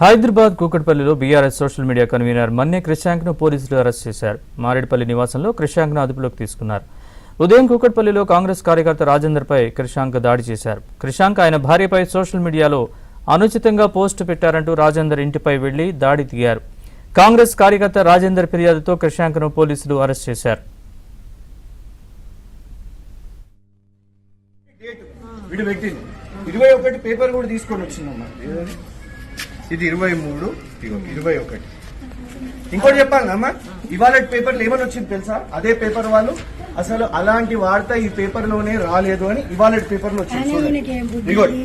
హైదరాబాద్ కూకట్పల్లిలో BRS social media convener Manne Krishank ను పోలీసులు అరెస్ట్ చేశారు. మారేడుపల్లి నివాసంలో క్రిషాంక్ ను అదుపులోకి తీసుకున్నారు. ఉదయం కూకట్పల్లిలో కాంగ్రెస్ కార్యకర్త రాజేందర్ పై క్రిషాంక్ దాడి చేశారు. క్రిషాంక్ ఆయన భార్యపై సోషల్ మీడియాలో అనుచితంగా పోస్టు పెట్టారంటూ రాజేందర్ ఇంటిపై వెళ్లి దాడి దిగారు. కాంగ్రెస్ కార్యకర్త రాజేందర్ ఫిర్యాదుతో క్రిషాంక్ ను పోలీసులు అరెస్ట్ చేశారు. వీడు పెట్టింది 21 పేపర్ కూడా తీసుకొని వచ్చిందమ్మా. ఇది 23, 21. ఇంకోటి చెప్పాలి అమ్మా, ఇవాళ పేపర్లు ఏమని వచ్చింది తెలుసా? అదే పేపర్ వాళ్ళు అసలు అలాంటి వార్త ఈ పేపర్ లోనే రాలేదు అని ఇవాళ పేపర్ లో వచ్చింది. ఇదిగోండి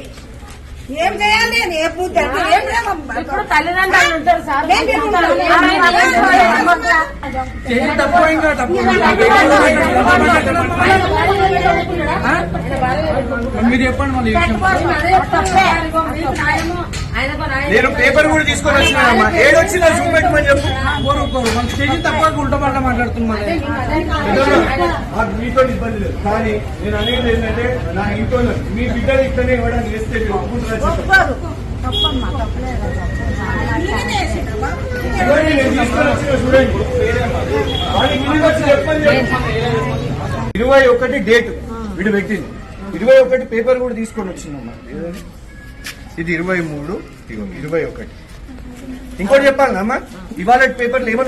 ఏం చేయాలి? ఇప్పుడు తల్లిదండ్రులు ఉంటారు సార్. మీరు చెప్పండి. నేను పేపర్ కూడా తీసుకొని వచ్చినానమ్మా. ఏడొచ్చిందో చూపెట్టమని చెప్పు. మన స్టేజ్ తప్ప ఉల్టా పల్టా మాట్లాడుతున్నాం. మీతో ఇబ్బంది లేదు, కానీ నేను అనేది ఏంటంటే నా ఇంట్లో మీ బిడ్డలు ఇట్లనే ఇవ్వడానికి వేస్తే ఒప్పుకుంటున్నా చూడండి. 21 డేట్ వీడు పెట్టింది. 21 పేపర్ కూడా తీసుకొని వచ్చిందమ్మా. ఇది 23, 21. ఇంకోటి చెప్పాలి అమ్మా, ఇవాళ పేపర్లు ఏమన్నా